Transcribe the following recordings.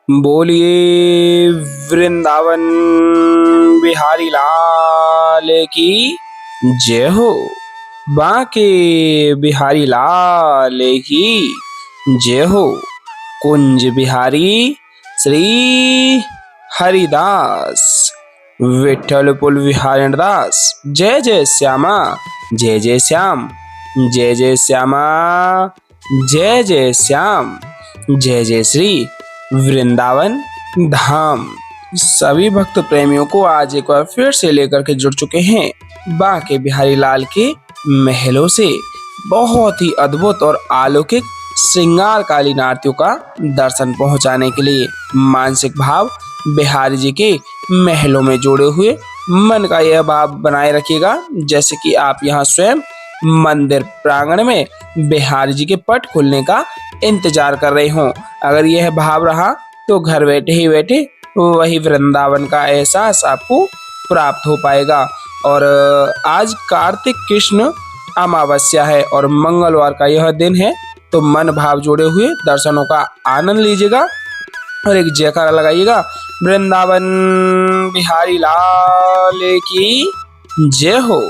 बोलिए वृंदावन बिहारी लाल की जय हो। बांके बिहारी लाल की जय हो। कुंज बिहारी श्री हरिदास विठल पुल विहारण दास। जय जय श्यामा जय जय श्याम, जय जय श्यामा जय जय श्याम, जय जय श्री वृंदावन धाम। सभी भक्त प्रेमियों को आज एक बार फिर से लेकर के जुड़ चुके हैं बांके बिहारी लाल के महलों से बहुत ही अद्भुत और अलौकिक श्रृंगार कालीन आरतियों का दर्शन पहुंचाने के लिए। मानसिक भाव बिहारी जी के महलों में जोड़े हुए मन का यह भाव बनाए रखिएगा जैसे कि आप यहाँ स्वयं मंदिर प्रांगण में बिहारी जी के पट खुलने का इंतजार कर रहे हो। अगर यह भाव रहा तो घर बैठे ही बैठे वही वृंदावन का एहसास आपको प्राप्त हो पाएगा। और आज कार्तिक कृष्ण अमावस्या है और मंगलवार का यह दिन है, तो मन भाव जोड़े हुए दर्शनों का आनंद लीजिएगा और एक जयकारा लगाइएगा, वृंदावन बिहारी लाल की जय हो,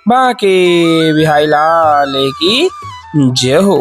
बांके बिहारी लाल की जय हो।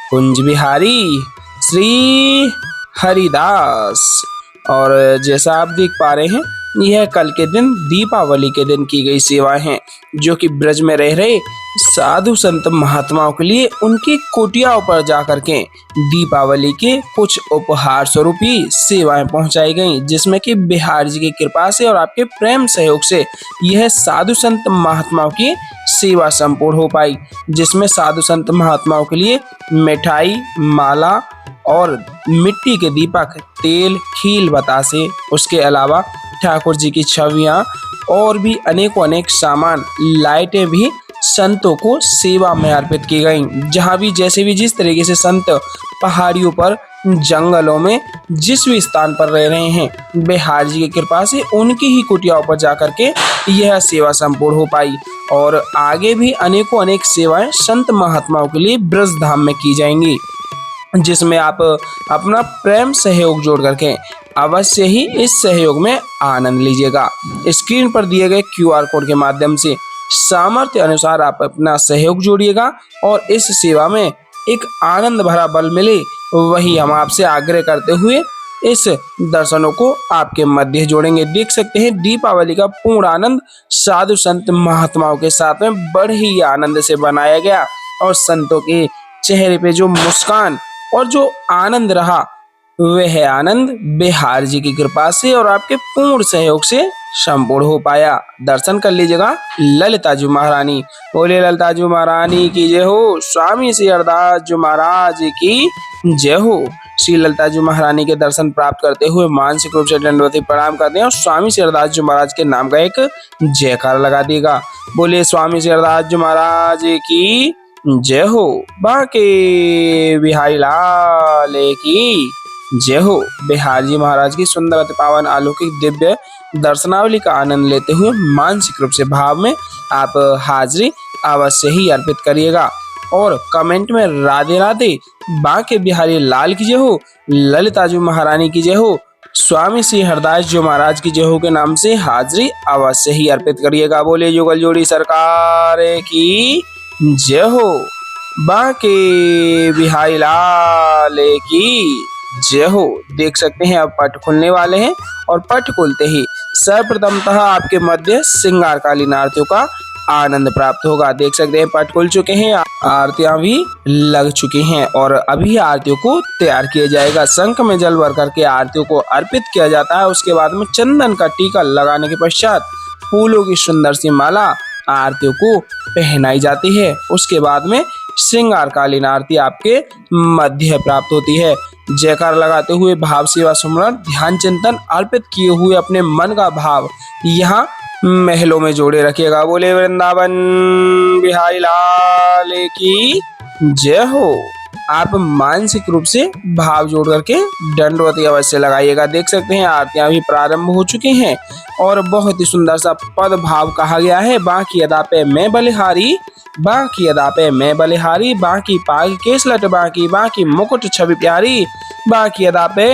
कुंज बिहारी श्री हरिदास। और जैसा आप देख पा रहे हैं यह कल के दिन दीपावली के दिन की गई सेवाएं हैं जो कि ब्रज में रह रहे साधु संत महात्माओं के लिए उनकी कुटियाओं पर जाकर के दीपावली के कुछ उपहार स्वरूप ही सेवाएं पहुंचाई गई, जिसमें कि बिहार जी की कृपा से और आपके प्रेम सहयोग से यह साधु संत महात्माओं की सेवा संपूर्ण हो पाई। जिसमें साधु संत महात्माओं के लिए मिठाई, माला और मिट्टी के दीपक, तेल, खील, बतासे, उसके अलावा ठाकुर जी की छवियां और भी अनेकों अनेक सामान, लाइटें भी संतों को सेवा में अर्पित की गई। जहां भी जैसे भी जिस तरीके से संत पहाड़ियों पर, जंगलों में, जिस भी स्थान पर रह रहे हैं, बिहार जी की कृपा से उनकी ही कुटियाओं पर जाकर के यह सेवा संपूर्ण हो पाई। और आगे भी अनेकों अनेक सेवाएं संत महात्माओं के लिए ब्रज धाम में की जाएंगी, जिसमें आप अपना प्रेम सहयोग जोड़ करके अवश्य ही इस सहयोग में आनंद लीजिएगा। स्क्रीन पर दिए गए QR कोड के माध्यम से सामर्थ्य अनुसार आप अपना सहयोग जोड़िएगा और इस सेवा में एक आनंद भरा बल मिले, वही हम आपसे आग्रह करते हुए इस दर्शनों को आपके मध्य जोड़ेंगे। देख सकते हैं दीपावली का पूर्ण आनंद साधु संत महात्माओं के साथ में बड़े ही आनंद से बनाया गया और संतों के चेहरे पे जो मुस्कान और जो आनंद रहा वह आनंद बिहार जी की कृपा से और आपके पूर्ण सहयोग से संपूर्ण हो पाया। दर्शन कर लीजिएगा ललिता जी महारानी। बोले ललिता जी महारानी की जय हो। स्वामी श्री हरदास जी महाराज की जय हो। श्री ललिता जी महारानी के दर्शन प्राप्त करते हुए मानसिक रूप से दंडवती प्रणाम करते हैं और स्वामी श्री हरदास जी महाराज के नाम का एक जयकारा लगा देगा। बोले स्वामी श्री हरदास जी महाराज की जय हो। बांके बिहारी लाल की जय हो। बिहार जी महाराज की सुंदर अति पावन अलौकिक दिव्य दर्शनावली का आनंद लेते हुए मानसिक रूप से भाव में आप हाजिरी अवश्य ही अर्पित करिएगा और कमेंट में राधे राधे, बांके बिहारी लाल की जय हो, ललिता जी महारानी की जय हो, स्वामी श्री हरदास जी महाराज की जय हो के नाम से हाजिरी अवश्य ही अर्पित करिएगा। बोले युगल जोड़ी सरकार की जय हो। बांके बिहारी लाल की जय हो। देख सकते हैं अब पट खुलने वाले हैं और पट खुलते ही सर्वप्रथमतः आपके मध्य श्रृंगार कालीन आरतियों का आनंद प्राप्त होगा। देख सकते हैं पट खुल चुके हैं, आरतियां भी लग चुकी हैं और अभी आरतियों को तैयार किया जाएगा। शंख में जल भर करके आरतियों को अर्पित किया जाता है। उसके बाद में चंदन का टीका लगाने के पश्चात फूलों की सुंदर सी माला आरतियों को पहनाई जाती है। उसके बाद में श्रृंगार कालीन आरती आपके मध्य प्राप्त होती है। जयकार लगाते हुए भाव सेवा सुमरन ध्यान चिंतन अर्पित किए हुए अपने मन का भाव यहाँ महलों में जोड़े रखिएगा। बोले वृंदावन बिहारी लाल की जय हो। आप मानसिक रूप से भाव जोड़ करके दंडवती अवश्य लगाइएगा। देख सकते हैं आरतियां भी प्रारंभ हो चुकी हैं और बहुत ही सुंदर सा पद भाव कहा गया है। बांकी अदा पे मैं बलिहारी, बांकी अदा पे मैं बलिहारी, बांकी पाग केसलट बांकी, बांकी मुकुट छवि प्यारी, बांकी अदा पे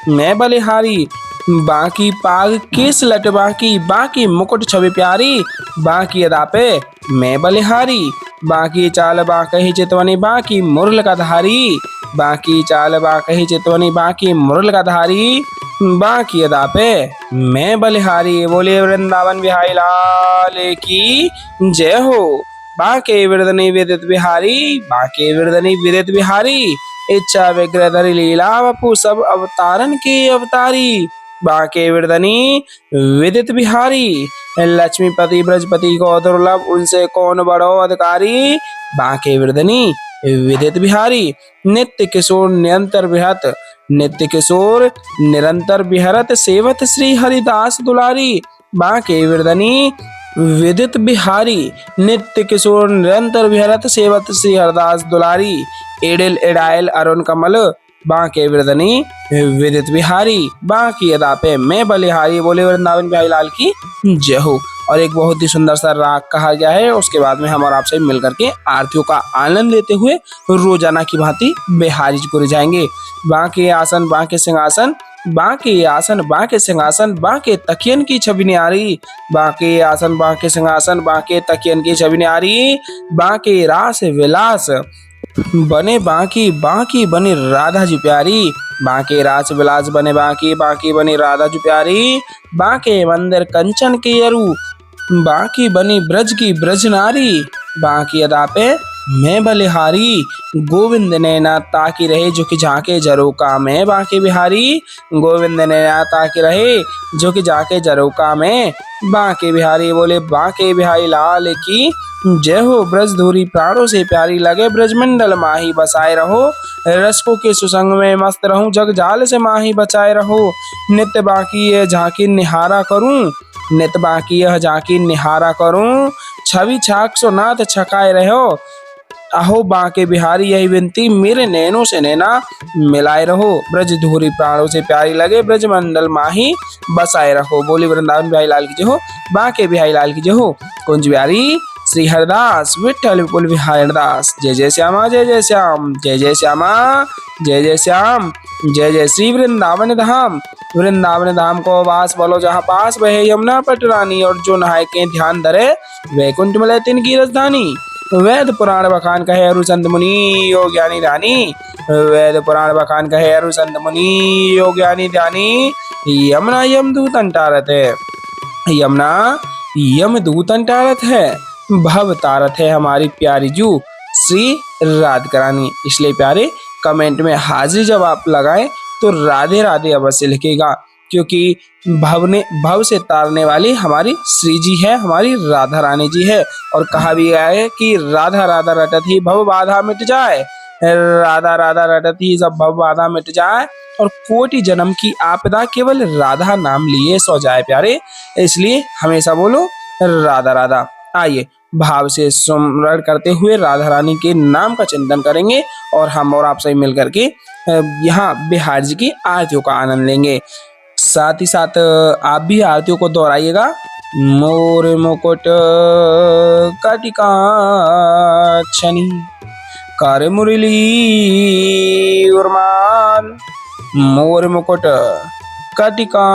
मैं बलिहारी। बाकी पाग केस लट बाकी, बाकी मुकुट छवि प्यारी, बाकी अदा पे मैं बलिहारी। बाकी चाल बाकही चितवनी, बाकी मुरल का धारी, बाकी चाल बाकही चितवनी, बाकी मुरल का धारी, बाकी अदा पे मैं बलिहारी। बोले वृंदावन बिहारी लाल की जय हो। बाके वृदनी विदित बिहारी, बाके वृदनी विदित बिहारी, इच्छा विग्रह धरि लीला वपु सब अवतारन के अवतारी। बाके वृदनी विदित बिहारी, लक्ष्मीपति ब्रजपति को दुर्लभ, उनसे कौन बड़ो अधिकारी। बाके वृदनी विदित बिहारी, नित्य किशोर निरंतर विहत, नित्य किशोर निरंतर विहरत, सेवत श्री हरिदास दुलारी। बाके वृदनी विदित बिहारी, नित्य किशोर निरंतर विहरत, सेवत श्री हरदास दुलारी। एडिल एडाइल अरुण कमल, बांके वृदनी विदित बिहारी, बांकी अदा पे मैं बलिहारी। बोले वृंदावन बिहारी लाल की जय हो। और एक बहुत ही सुंदर सा राग कहा गया है। उसके बाद में हम और आपसे मिल करके आरतियों का आनंद लेते हुए रोजाना की भांति बिहारी जी को रिझाएंगे। बांके आसन बांके सिंहासन, बांके आसन बांके सिंहासन, बांके तकियन की छवि न्यारी, बांके आसन बांके सिंहासन, बांके तकियन की छवि न्यारी, बांके रास विलास बने बांकी, बांकी बने राधा जी प्यारी, बांके रास विलास बने बांकी, बांकी बनी राधा जी प्यारी। बांके मंदिर कंचन के अरु, बांकी बनी ब्रज की ब्रज नारी, बांकी अदा पे मैं बलिहारी। गोविंद ने ना ताकि रहे जो कि झाके जरोका में, बांके बिहारी। गोविंद ने ना ताकि रहे जो कि जाके जरोका में, बांके बिहारी। बोले बांके बिहारी लाल की जय हो। ब्रज धूरी प्राणों से प्यारी लगे, ब्रजमंडल माही बसाए रहो, रसकों के सुसंग में मस्त रहूं, जग जाल से माही बचाए रहो। नित्य बाकी यह झांकी निहारा करूं, नित बाकी यह झांकी निहारा करूं, छवि छाक सो नाथ छकाए रहो। अहो बांके बिहारी यही विनती, मेरे नैनों से नैना मिलाए रहो, ब्रज धूरी प्राणों से प्यारी लगे, ब्रज मंडल माही बसाए रहो। बोली वृंदावन बिहारी लाल की जय हो, बांके बिहारी लाल की जय हो। कुंज बिहारी श्री हरदास विठ्ठल विपुल बिहारी दास। जय जय श्यामा जय जय श्याम, जय जय श्यामा जय जय श्याम, जय जय श्री वृंदावन धाम। वृंदावन धाम को वास बोलो जहाँ पास बहे यमुना पटरानी, और जो नहाय के ध्यान धरे वैकुंठ मिले तिनकी राजधानी। वेद पुराण बखान कहे अरु संत मुनि योग ज्ञानी ध्यानी, वेद पुराण बखान कहे अरु संत मुनि योग ज्ञानी ध्यानी। यमुना यमदूत अंटारत है, यमुना यमदूत अंटारत है, भव तारत है हमारी प्यारी जू श्री राधिका रानी। इसलिए प्यारे कमेंट में हाजिरी जब आप लगाएं तो राधे राधे अवश्य लिखेगा, क्योंकि भव से तारने वाली हमारी श्री जी है, हमारी राधा रानी जी है। और कहा भी गया है कि राधा राधा रटत ही भव बाधा मिट जाए, राधा राधा रटत ही सब भव बाधा मिट जाए, और कोटि जन्म की आपदा केवल राधा नाम लिए सो जाए प्यारे। इसलिए हमेशा बोलो राधा राधा। आइए भाव से स्मरण करते हुए राधा रानी के नाम का चिंतन करेंगे, और हम और आप सभी मिल करके यहाँ बिहार जी की आरतियों का आनंद लेंगे। साथ ही साथ आप भी आरतियों को दोहराइएगा। मोर मुकुट कटिका छनी, कर मुरली उर्माल, मोर मुकुट कटिका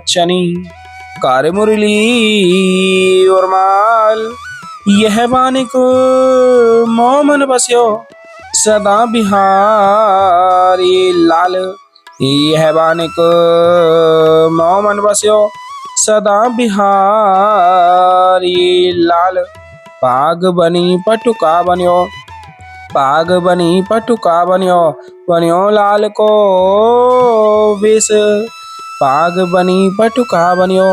छनी, कर मुरली उर्माल। यह बानिक मोमन बस्यो सदा बिहारी लाल, यह बानिक मोमन बस्यो सदा बिहारी लाल। पाग बनी पटुका बन्यो, पाग बनी पटुका बन्यो, बन्यो लाल को विष, पाग बनी पटुका बन्यो,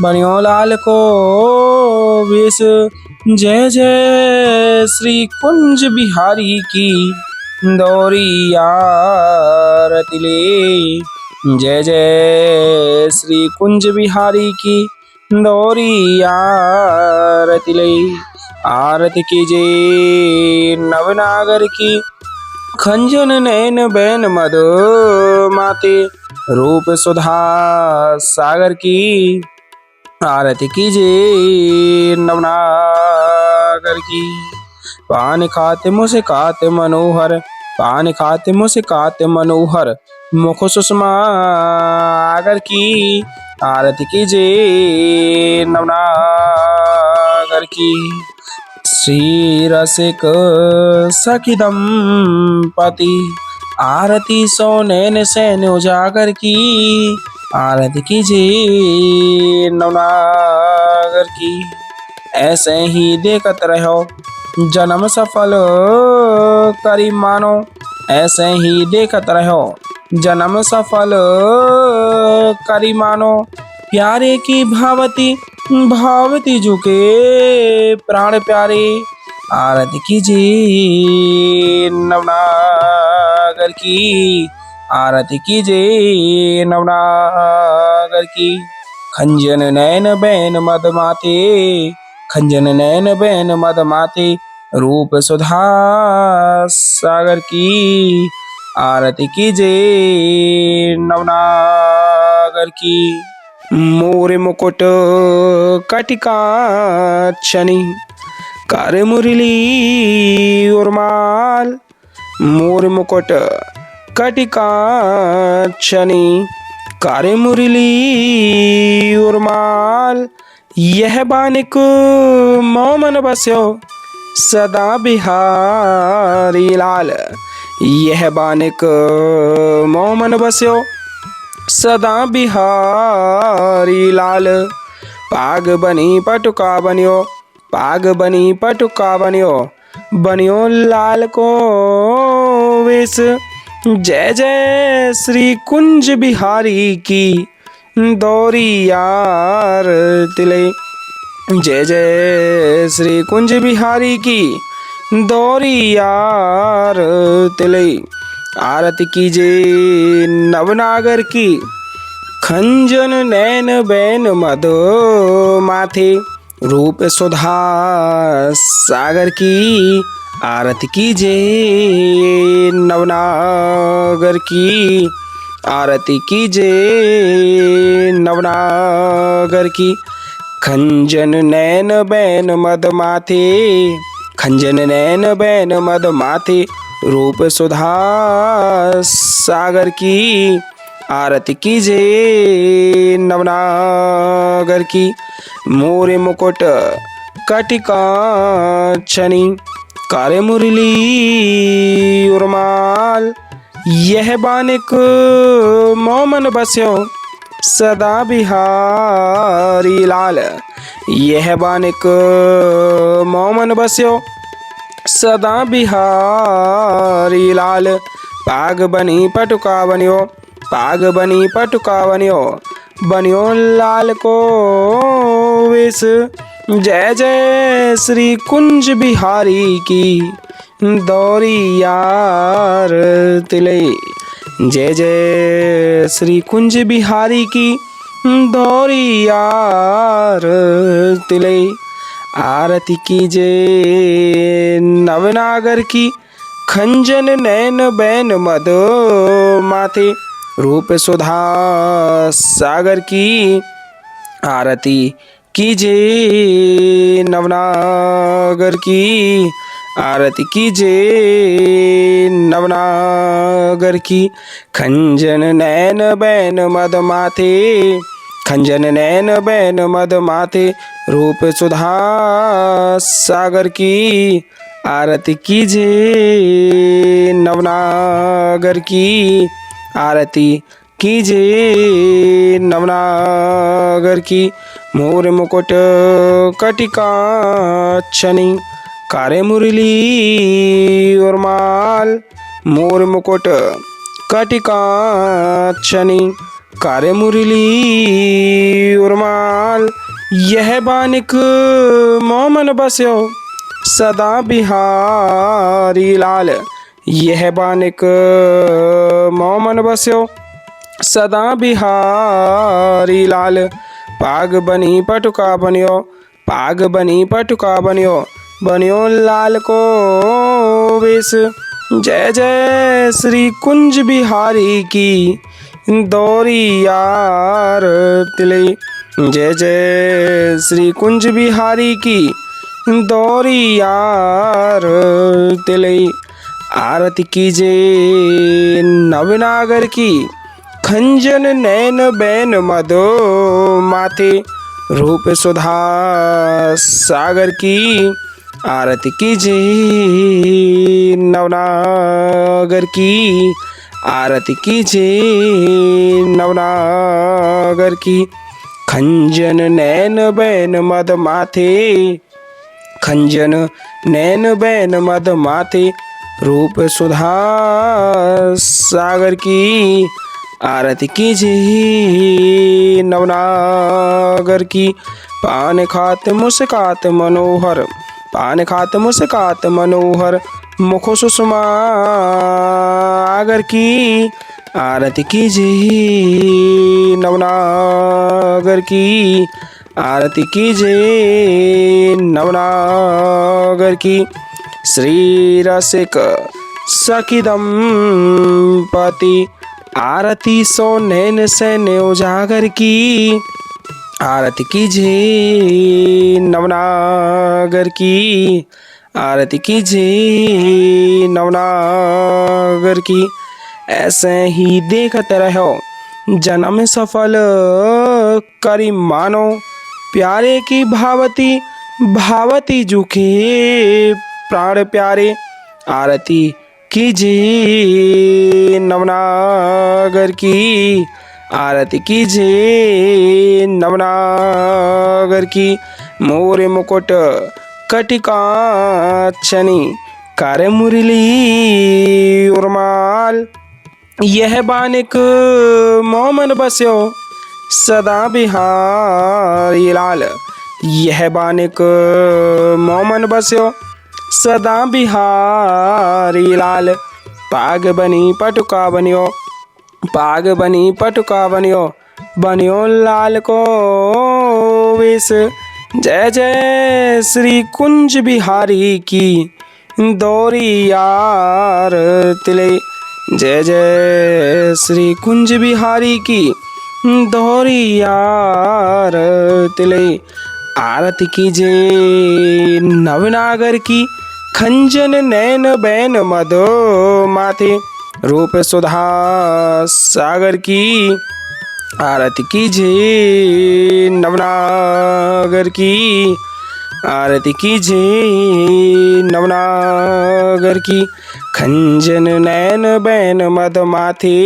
बन्यो लाल को विष। जय जय श्री कुंज बिहारी की दौरी आरती ले, जय जय श्री कुंज बिहारी की दौरी आरती ले। आरती कीजिए नवनागर की, खंजन नैन बैन मद माते, रूप सुधा सागर की। आरती कीजिए नवनागर की, पान खाते मुझसे खाते मनोहर, पान खाते मुस्काते मनोहर मुख सुषमा सागर की आरती कीजिए नवनागर की। श्री रसिक सखी दंपति आरती सो नैन सैन उजागर की आरती कीजिए नवनागर की। ऐसे ही देखत रहो जन्म सफल करी मानो, ऐसे ही देखत रहो जन्म सफल करी मानो। प्यारे की भावती भावती झुके प्राण प्यारे आरती कीजिए नवनागर की आरती कीजिए नवनागर की। खंजन नैन बैन मद माते खंजन नैन बैन मद माते रूप सुधा सागर की आरती कीजिए नवनागर की। मोर मुकुट कटिकाक्षनी कर मुरली उर्माल, मोर मुकुट कटिकाक्षनी कर मुरली उर्माल। यह बानिक मोमन बस्यो सदा बिहारी लाल, यह बानिक मोमन बस्यो सदा बिहारी लाल। पाग बनी पटुका बनियो पाग बनी पटुका बनियो बनियो लाल को वेश। जय जय श्री कुंज बिहारी की दौरी यार तिले, जय जय श्री कुंज बिहारी की दौरी यार तिले। आरती कीजिए नवनागर की खंजन नैन बैन मद माथे रूप सुधा सागर की आरती कीजिए नवनागर की आरती कीजिए नवनागर की। खंजन नैन बैन मद माथे खंजन नैन बैन मद माथे रूप सुधा सागर की आरती कीजिए नवनागर की। मोरे मुकुट कटिकाक्षनी करे मुरली उर्माल, यह बानिक मोमन बस्यो सदा बिहारी लाल, यह बानिक मोमन बस्यो सदा बिहारी लाल। पाग बनी पटुका बनियो पाग बनी पटुका बनियो बनियो लाल को वेश। जय जय श्री कुंज बिहारी की दौरी यार तिले, जय जय श्री कुंज बिहारी की दौरी यार तिले। आरती कीजिए नवनागर की खंजन नैन बैन मद माथे रूप सुधा सागर की आरती कीजिए नवनागर की आरती कीजिए नवनागर की। खंजन नैन बैन मद माथे खंजन नैन बैन मद माथे रूप सुधा सागर की आरती कीजिए नवनागर की आरती कीजिए नवनागर की। मोर मुकुट कटिकाक्षनी करे मुरली उर्माल, मोर मुकुट कटिकाक्षनी करे मुरली उर्माल। यह बानिक मोमन बस्यो सदा बिहारी लाल, यह बानिक मोमन बस्यो सदा बिहारी लाल। पाग बनी पटुका बनियो पाग बनी पटुका बनियो बनियो लाल को वेश। जय जय श्री कुंज बिहारी की दौरी यार तिले, जय जय श्री कुंज बिहारी की दौरी यार तिले। आरती कीजे नवनागर की। खंजन नैन बैन मदो माथे रूप सुधा सागर की। आरती कीजे नवनागर की। आरती कीजे नवनागर की। खंजन नैन बैन मद माथे। खंजन नैन बैन मद माथे रूप सुधा सागर की। आरती कीजे नवनागर की। पान खात मुस्कात मनोहर। पान खात मुस्कात मनोहर मुख सुषमा आगर की। आरती कीजे नवनागर की। आरती कीजे नवनागर की। श्री रसिक सखी दंपति आरती सो नैन सैन्य उजागर की। आरती कीजे नवनागर की। आरती कीजे नवनागर की। ऐसे ही देखते रहो जन्म सफल करी मानो। प्यारे की भावती भावती जुखे प्राण प्यारे। आरती कीजे नवनागर की। आरती कीजे नवनागर की। मोर मुकुट कटिकाक्षनी कार्य मुरली उर्माल। यह बानिक मोमन बस्यो सदा बिहारी लाल। यह बानिक मोमन बस्यो सदा बिहारी लाल। पाग बनी पटुका बनियो। पाग बनी पटुका बनियो। बनियो लाल को वेश। जय जय श्री कुंज बिहारी की दौरी यार तिले। जय जय श्री कुंज बिहारी की दौरी यार तिले। आरती कीजे नवनागर की। खंजन नैन बैन मदो माथे रूप सुधा सागर की। आरती कीजे नवनागर की। आरती कीजे नवनागर की। खंजन नैन बैन मद माथे।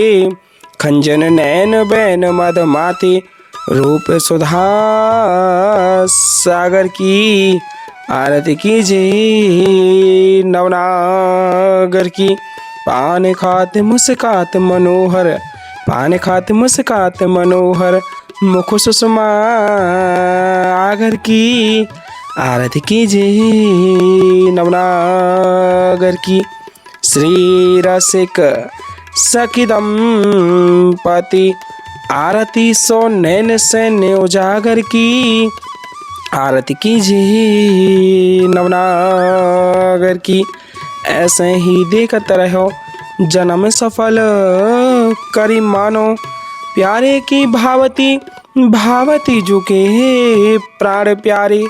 खंजन नैन बैन मद माथे रूप सुधा सागर की। आरती कीजे नवनागर की। पान खात मुस्कात मनोहर। पान खात मुस्कात मनोहर मुख सुषमा आगर की। आरती कीजे नवनागर की। श्री रसिक सखी दंपति आरती सो नैन सैन्य उजागर की। आरती कीजे नवनागर की। ऐसे ही देखते रहो जन्म सफल करी मानो। प्यारे की भावती भावती जुके प्राण प्यारे।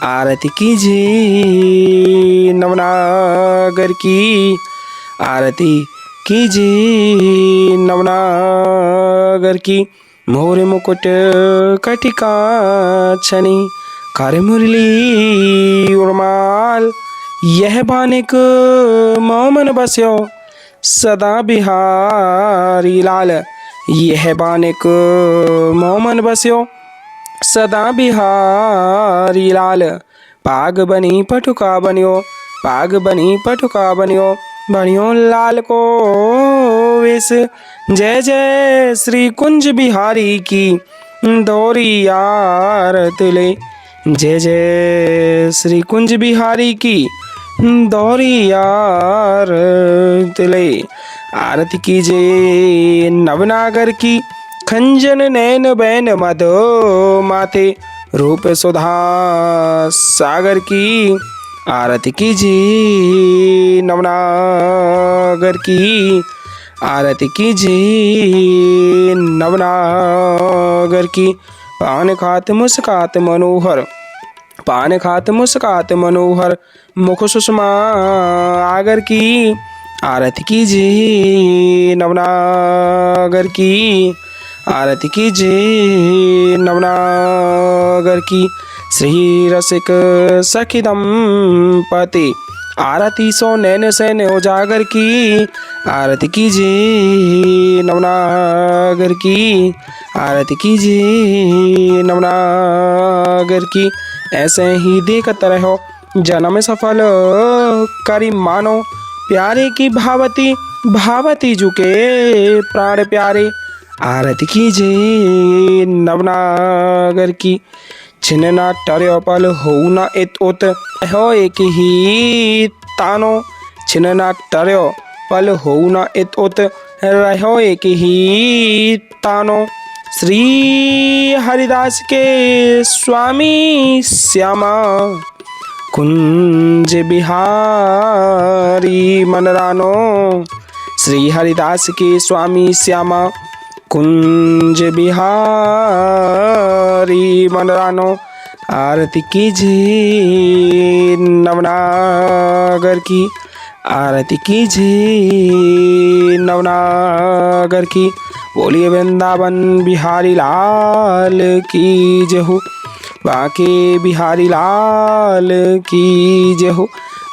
आरती कीजे नवनागर की। आरती कीजे नवनागर की। मोर मुकुट कटिकाक्षनी कार्य मुरली उर्माल। यह बानिक मोमन बस्यो सदा बिहारी लाल। यह बानिक मोमन बस्यो सदा बिहारी लाल। पाग बनी पटुका बनियो। पाग बनी पटुका बनियो। बनियो लाल को वेश। जय जय श्री कुंज बिहारी की दौरी यार तिले। जय जय श्री कुंज बिहारी की दौरी यार तिले। आरती कीजे नवनागर की। खंजन नैन बैन मदो माथे रूप सुधा सागर की। आरती कीजे नवनागर की। आरती कीजे नवनागर की। पान खात मुस्कात मनोहर। पान खात मुस्कात मनोहर मुख सुषमा आगर की। आरती कीजिए नवनागर की, आरती कीजिए नवनागर की। श्री रसिक सखी दंपति आरती सो नैन सैन उजागर की, आरती कीजिए नवनागर की, आरती कीजिए नवनागर की। ऐसे ही देखते रहो जन्म सफल करी मानो, प्यारे की भावती भावती झुके प्राण प्यारे। आरती कीजिए नवनागर की। छिन्ना टर्यो पल हो न इत उत हो एक ही तानो, छिन्ना टर्यो पल हो न इत उत रहो एक ही तानो। श्री हरिदास के स्वामी श्यामा कुंज बिहारी मनरानो, श्री हरिदास के स्वामी श्यामा कुंज बिहारी मनरानो। आरती कीजिए नवनागर की, आरती कीजिए नवनागर की। बोलिए वृंदावन बिहारी लाल की जय हो, बाके बिहारी लाल की जय हो,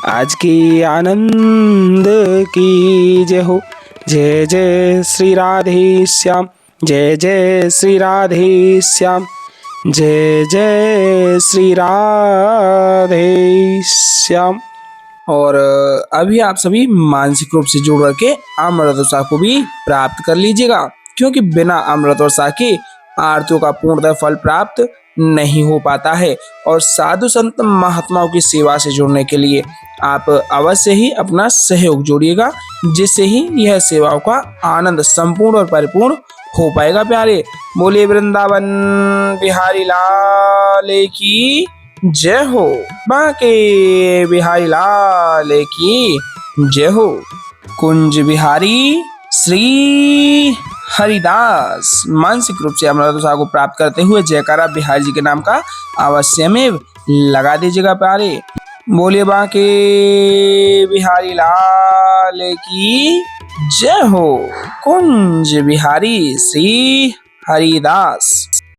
आज की आनंद की जय हो। जय जय श्री राधे श्याम, जय जय श्री राधे श्याम, जय जय श्री राधे श्याम। और अभी आप सभी मानसिक रूप से जुड़ करके अमृत वर्षा को भी प्राप्त कर लीजिएगा, क्योंकि बिना अमृत वर्षा के आरतियों का पूर्णतः फल प्राप्त नहीं हो पाता है। और साधु संत महात्माओं की सेवा से जुड़ने के लिए आप अवश्य ही अपना सहयोग जोड़िएगा, जिससे ही यह सेवाओं का आनंद संपूर्ण और परिपूर्ण हो पाएगा प्यारे। बोलिए वृंदावन बिहारी लाल की जय हो, बाके बिहारी लाल की जय हो। कुंज बिहारी श्री हरिदास मानसिक रूप से अमृत वर्षा को प्राप्त करते हुए जयकारा बिहारी जी के नाम का अवश्य में लगा दीजिएगा प्यारे। बोलिए बाके बिहारी लाल की जय हो। कुंज बिहारी श्री हरिदास।